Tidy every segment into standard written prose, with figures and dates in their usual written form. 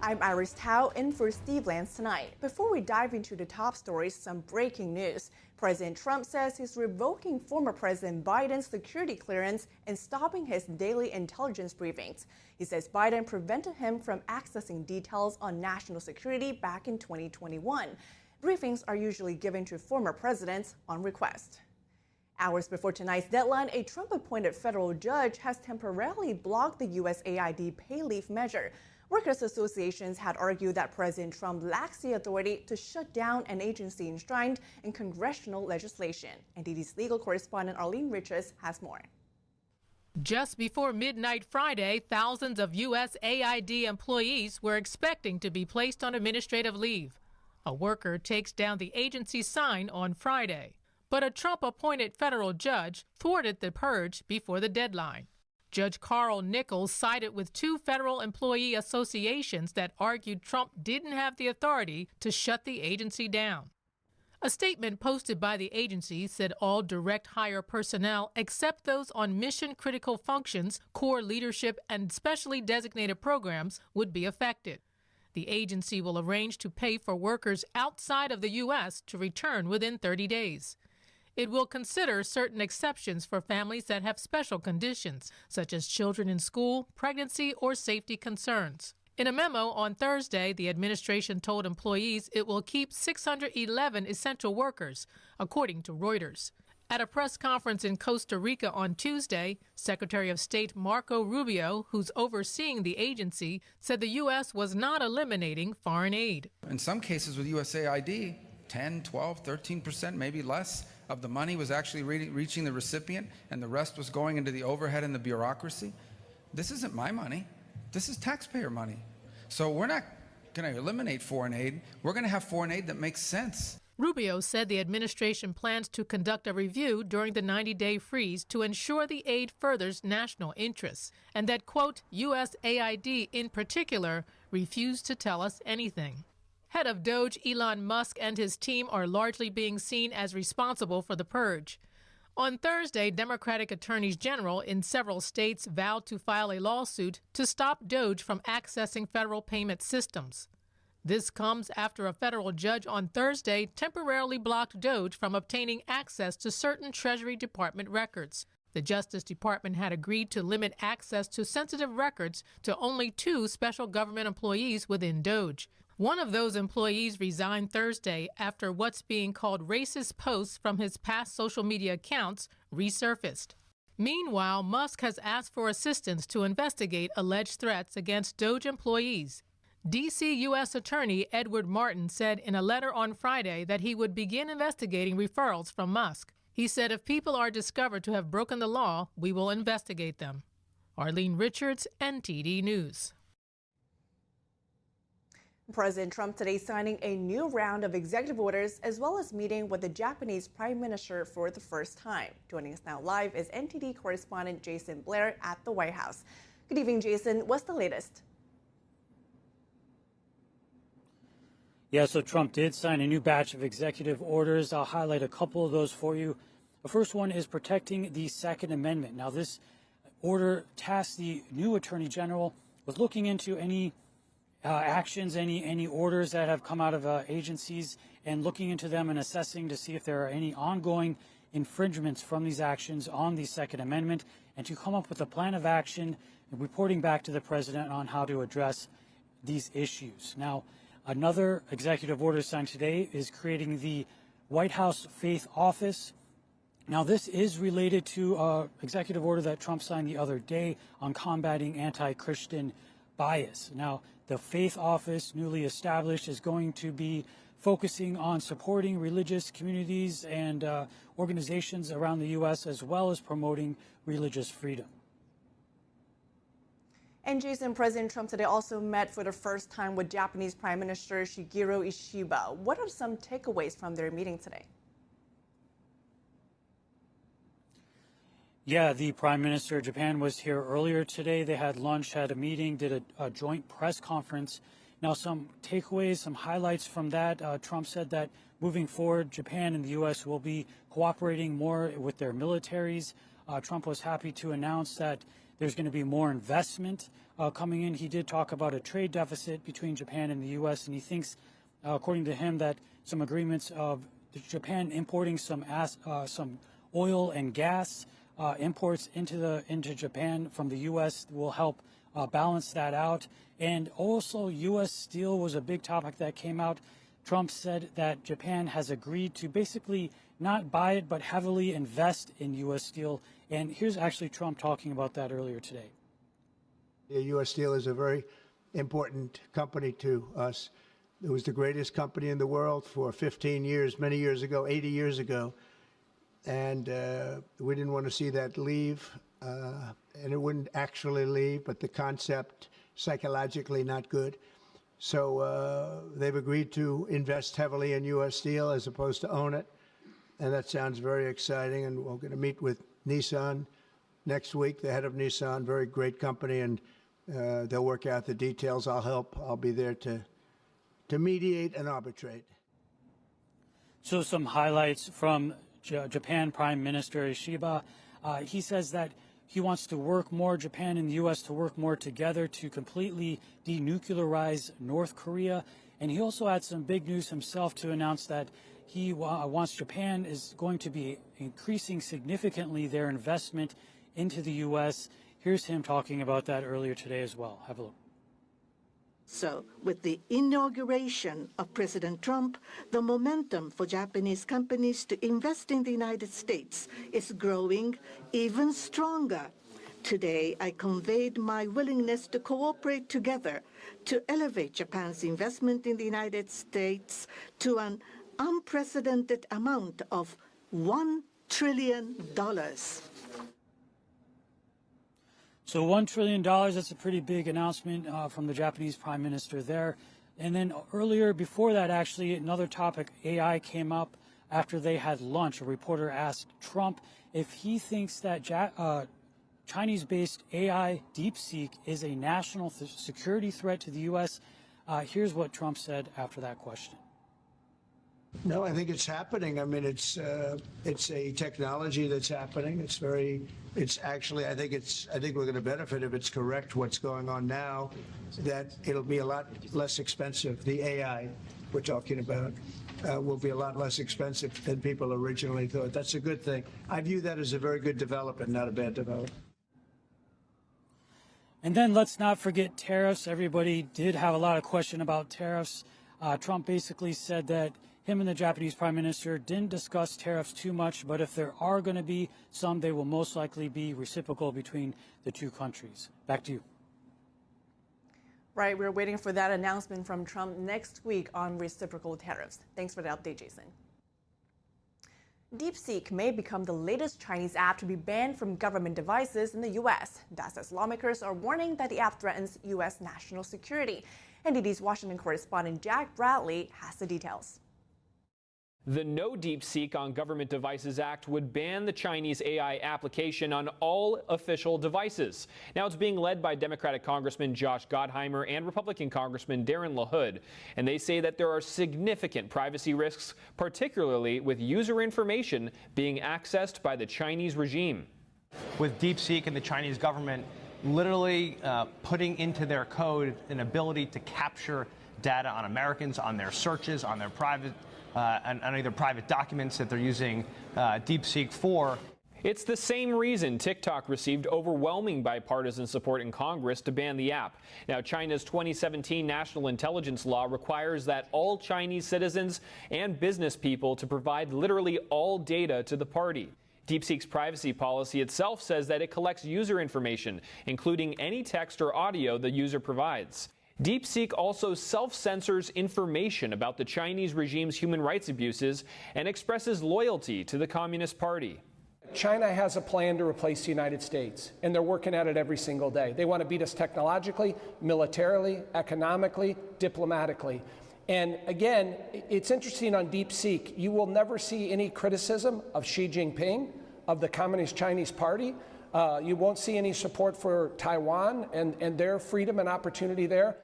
I'm Iris Tao in for Steve Lance tonight. Before we dive into the top stories, some breaking news. President Trump says he's revoking former President Biden's security clearance and stopping his daily intelligence briefings. He says Biden prevented him from accessing details on national security back in 2021. Briefings are usually given to former presidents on request. Hours before tonight's deadline, a Trump-appointed federal judge has temporarily blocked the USAID pay leave measure. Workers' associations had argued that President Trump lacks the authority to shut down an agency enshrined in congressional legislation. NTD's legal correspondent Arlene Richards has more. Just before midnight Friday, thousands of USAID employees were expecting to be placed on administrative leave. A worker takes down the agency's sign on Friday. But a Trump-appointed federal judge thwarted the purge before the deadline. Judge Carl Nichols sided with two federal employee associations that argued Trump didn't have the authority to shut the agency down. A statement posted by the agency said all direct hire personnel except those on mission-critical functions, core leadership, and specially designated programs would be affected. The agency will arrange to pay for workers outside of the U.S. to return within 30 days. It will consider certain exceptions for families that have special conditions, such as children in school, pregnancy, or safety concerns. In a memo on Thursday, the administration told employees it will keep 611 essential workers, according to Reuters. At a press conference in Costa Rica on Tuesday, Secretary of State Marco Rubio, who's overseeing the agency, said the U.S. was not eliminating foreign aid. In some cases with USAID, 10, 12, 13%, maybe less of the money was actually reaching the recipient, and the rest was going into the overhead and the bureaucracy. This isn't my money. This is taxpayer money. So we're not going to eliminate foreign aid. We're going to have foreign aid that makes sense. Rubio said the administration plans to conduct a review during the 90-day freeze to ensure the aid furthers national interests, and that, quote, USAID in particular refused to tell us anything. Head of Doge Elon Musk and his team are largely being seen as responsible for the purge. On Thursday, Democratic attorneys general in several states vowed to file a lawsuit to stop Doge from accessing federal payment systems. This comes after a federal judge on Thursday temporarily blocked Doge from obtaining access to certain Treasury Department records. The Justice Department had agreed to limit access to sensitive records to only 2 special government employees within Doge. One of those employees resigned Thursday after what's being called racist posts from his past social media accounts resurfaced. Meanwhile, Musk has asked for assistance to investigate alleged threats against Doge employees. D.C. U.S. Attorney Edward Martin said in a letter on Friday that he would begin investigating referrals from Musk. He said if people are discovered to have broken the law, we will investigate them. Arlene Richards, NTD News. President Trump today signing a new round of executive orders as well as meeting with the Japanese Prime Minister for the first time. Joining us now live is NTD correspondent Jason Blair at the White House. Good evening, Jason. What's the latest? Yeah, so Trump did sign a new batch of executive orders. I'll highlight a couple of those for you. The first one is protecting the Second Amendment. Now, this order tasks the new Attorney General with looking into any actions, any orders that have come out of agencies and looking into them and assessing to see if there are any ongoing infringements from these actions on the Second Amendment, and to come up with a plan of action and reporting back to the president on how to address these issues. Now, another executive order signed today is creating the White House Faith Office. Now, this is related to an executive order that Trump signed the other day on combating anti-Christian bias. Now, the Faith Office, newly established, is going to be focusing on supporting religious communities and organizations around the U.S., as well as promoting religious freedom. And Jason, President Trump today also met for the first time with Japanese Prime Minister Shigeru Ishiba. What are some takeaways from their meeting today? Yeah, the Prime Minister of Japan was here earlier today. They had lunch, had a meeting, did a joint press conference. Now, some takeaways, some highlights from that. Trump said that moving forward, Japan and the U.S. will be cooperating more with their militaries. Trump was happy to announce that there's going to be more investment coming in. He did talk about a trade deficit between Japan and the U.S., and he thinks, according to him, that some agreements of Japan importing some oil and gas imports into Japan from the U.S. will help balance that out. And also, U.S. steel was a big topic that came out. Trump said that Japan has agreed to basically not buy it, but heavily invest in U.S. steel. And here's actually Trump talking about that earlier today. U.S. Steel is a very important company to us. It was the greatest company in the world for 15 years, many years ago, 80 years ago. And we didn't want to see that leave. And it wouldn't actually leave, but the concept, psychologically not good. So they've agreed to invest heavily in U.S. Steel as opposed to own it. And that sounds very exciting. And we're going to meet with Nissan next week, the head of Nissan, very great company, and they'll work out the details. I'll help. I'll be there to mediate and arbitrate. So some highlights from Japan Prime Minister Ishiba. He says that he wants to work more, Japan and the U.S. to work more together to completely denuclearize North Korea. And he also had some big news himself to announce that he wants Japan is going to be increasing significantly their investment into the U.S. Here's him talking about that earlier today as well. Have a look. So, with the inauguration of President Trump, the momentum for Japanese companies to invest in the United States is growing even stronger. Today, I conveyed my willingness to cooperate together to elevate Japan's investment in the United States to an unprecedented amount of $1 trillion. So $1 trillion, that's a pretty big announcement from the Japanese Prime Minister there. And then earlier, before that, actually, another topic, AI, came up after they had lunch. A reporter asked Trump if he thinks that Chinese-based AI DeepSeek is a national security threat to the U.S. Here's what Trump said after that question. No, I think it's happening. I mean, it's a technology that's happening. It's actually, I think we're going to benefit if it's correct what's going on now, that it'll be a lot less expensive. The AI we're talking about will be a lot less expensive than people originally thought. That's a good thing. I view that as a very good development, not a bad development. And then let's not forget tariffs. Everybody did have a lot of question about tariffs. Trump basically said that him and the Japanese Prime Minister didn't discuss tariffs too much, but if there are going to be some, they will most likely be reciprocal between the two countries. Back to you. Right, we're waiting for that announcement from Trump next week on reciprocal tariffs. Thanks for the update, Jason. DeepSeek may become the latest Chinese app to be banned from government devices in the U.S. That says lawmakers are warning that the app threatens U.S. national security. NDD's Washington correspondent Jack Bradley has the details. The No DeepSeek on Government Devices Act would ban the Chinese AI application on all official devices. Now it's being led by Democratic Congressman Josh Gottheimer and Republican Congressman Darren LaHood. And they say that there are significant privacy risks, particularly with user information being accessed by the Chinese regime. With DeepSeek and the Chinese government literally putting into their code an ability to capture data on Americans, on their searches, on their private on either private documents that they're using DeepSeek for. It's the same reason TikTok received overwhelming bipartisan support in Congress to ban the app. Now, China's 2017 national intelligence law requires that all Chinese citizens and business people to provide literally all data to the party. DeepSeek's privacy policy itself says that it collects user information, including any text or audio the user provides. DeepSeek also self-censors information about the Chinese regime's human rights abuses and expresses loyalty to the Communist Party. China has a plan to replace the United States, and they're working at it every single day. They want to beat us technologically, militarily, economically, diplomatically. And again, it's interesting on DeepSeek, you will never see any criticism of Xi Jinping, of the Communist Chinese Party. You won't see any support for Taiwan and their freedom and opportunity there.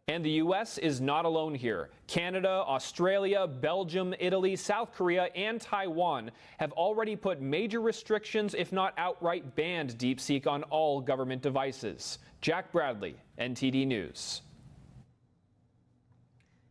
And the U.S. is not alone here. Canada, Australia, Belgium, Italy, South Korea, and Taiwan have already put major restrictions, if not outright banned DeepSeek on all government devices. Jack Bradley, NTD News.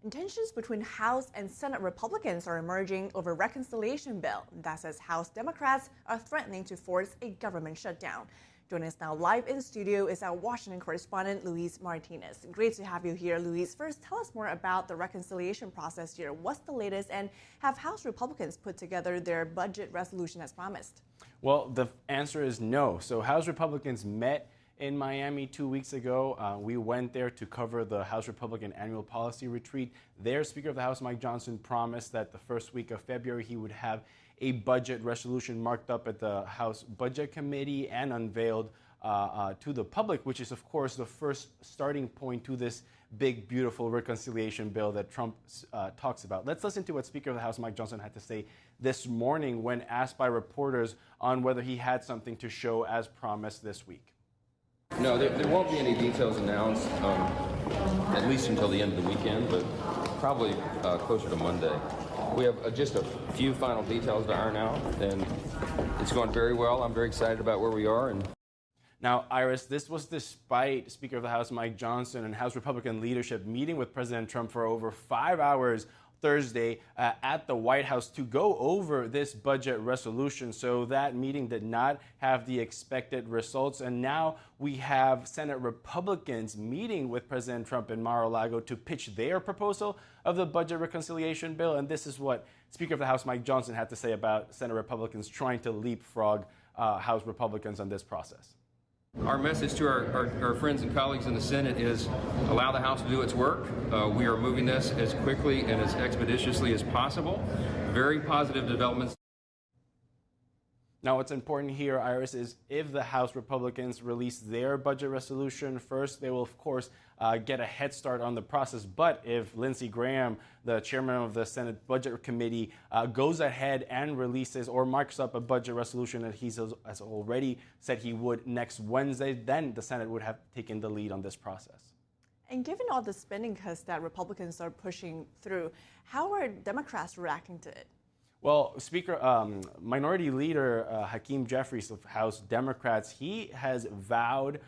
Tensions between House and Senate Republicans are emerging over a reconciliation bill that says House Democrats are threatening to force a government shutdown. Joining us now live in studio is our Washington correspondent, Luis Martinez. Great to have you here, Luis. First, tell us more about the reconciliation process here. What's the latest, and have House Republicans put together their budget resolution as promised? Well, the answer is no. So House Republicans met in Miami 2 weeks ago. We went there to cover the House Republican annual policy retreat. There, Speaker of the House Mike Johnson promised that the first week of February he would have a budget resolution marked up at the House Budget Committee and unveiled to the public, which is, of course, the first starting point to this big, beautiful reconciliation bill that Trump talks about. Let's listen to what Speaker of the House Mike Johnson had to say this morning when asked by reporters on whether he had something to show as promised this week. No, there won't be any details announced, at least until the end of the weekend, but probably closer to Monday. We have just a few final details to iron out, and it's going very well. I'm very excited about where we are. Now, Iris, this was despite Speaker of the House Mike Johnson and House Republican leadership meeting with President Trump for over 5 hours Thursday at the White House to go over this budget resolution. So that meeting did not have the expected results. And now we have Senate Republicans meeting with President Trump in Mar-a-Lago to pitch their proposal of the budget reconciliation bill. And this is what Speaker of the House Mike Johnson had to say about Senate Republicans trying to leapfrog House Republicans on this process. Our message to our friends and colleagues in the Senate is allow the House to do its work. We are moving this as quickly and as expeditiously as possible. Very positive developments. Now, what's important here, Iris, is if the House Republicans release their budget resolution first, they will, of course, get a head start on the process. But if Lindsey Graham, the chairman of the Senate Budget Committee, goes ahead and releases or marks up a budget resolution that he has already said he would next Wednesday, then the Senate would have taken the lead on this process. And given all the spending cuts that Republicans are pushing through, how are Democrats reacting to it? Well, Minority Leader Hakeem Jeffries of House Democrats, he has vowed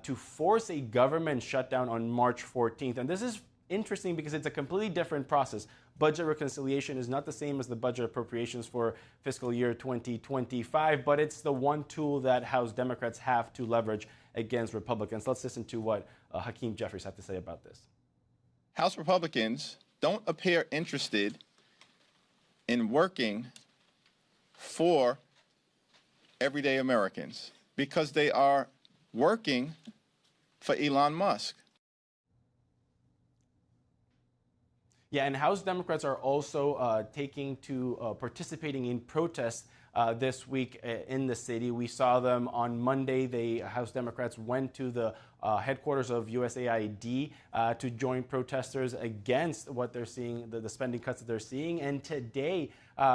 to force a government shutdown on March 14th. And this is interesting because it's a completely different process. Budget reconciliation is not the same as the budget appropriations for fiscal year 2025, but it's the one tool that House Democrats have to leverage against Republicans. Let's listen to what Hakeem Jeffries had to say about this. House Republicans don't appear interested in working for everyday Americans because they are working for Elon Musk. Yeah, and House Democrats are also participating in protests this week in the city. We saw them on Monday. House Democrats went to the headquarters of USAID to join protesters against what they're seeing, the spending cuts that they're seeing. And today,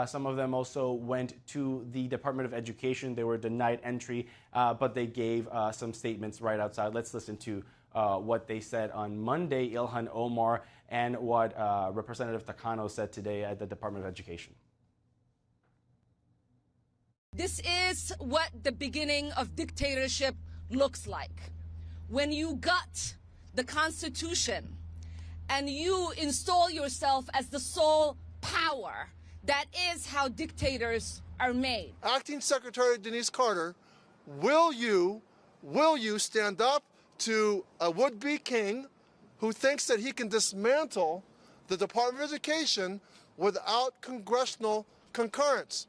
some of them also went to the Department of Education. They were denied entry, but they gave some statements right outside. Let's listen to what they said on Monday, Ilhan Omar, and what Representative Takano said today at the Department of Education. This is what the beginning of dictatorship looks like. When you gut the Constitution and you install yourself as the sole power, that is how dictators are made. Acting Secretary Denise Carter, will you stand up to a would-be king who thinks that he can dismantle the Department of Education without congressional concurrence?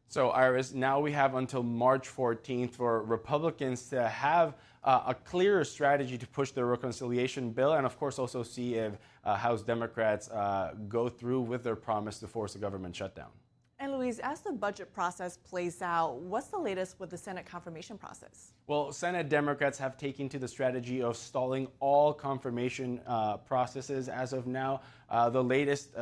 So, Iris, now we have until March 14th for Republicans to have a clearer strategy to push their reconciliation bill and, of course, also see if House Democrats go through with their promise to force a government shutdown. And Luis, Luis, as the budget process plays out, what's the latest with the Senate confirmation process? Well, Senate Democrats have taken to the strategy of stalling all confirmation processes as of now. The latest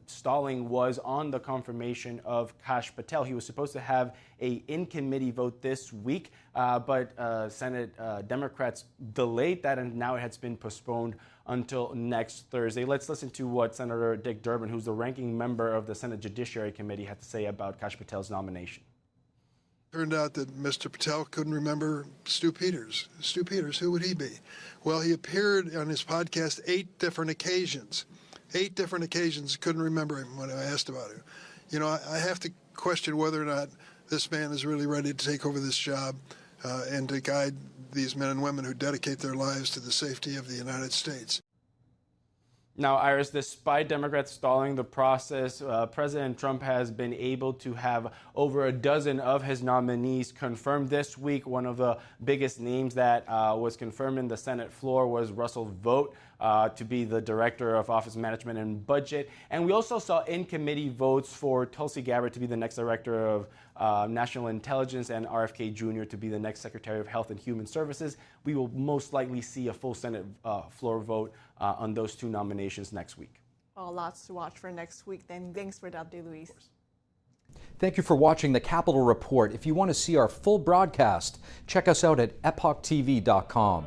stalling was on the confirmation of Kash Patel. He was supposed to have an in-committee vote this week, but Senate Democrats delayed that, and now it has been postponed until next Thursday. Let's listen to what Senator Dick Durbin, who's the ranking member of the Senate Judiciary Committee, had to say about Kash Patel's nomination. Turned out that Mr. Patel couldn't remember Stu Peters. Stu Peters, who would he be? Well, he appeared on his podcast 8 different occasions. 8 different occasions, couldn't remember him when I asked about him. You know, I have to question whether or not this man is really ready to take over this job and to guide these men and women who dedicate their lives to the safety of the United States. Now, Iris, despite Democrats stalling the process, President Trump has been able to have over a dozen of his nominees confirmed this week. One of the biggest names that was confirmed in the Senate floor was Russell Vought to be the Director of Office Management and Budget. And we also saw in-committee votes for Tulsi Gabbard to be the next Director of National Intelligence and RFK Jr. to be the next Secretary of Health and Human Services. We will most likely see a full Senate floor vote on those 2 nominations next week. Well, lots to watch for next week then. Thanks for the update, Luis. Thank you for watching the Capitol Report. If you want to see our full broadcast, check us out at epochtv.com.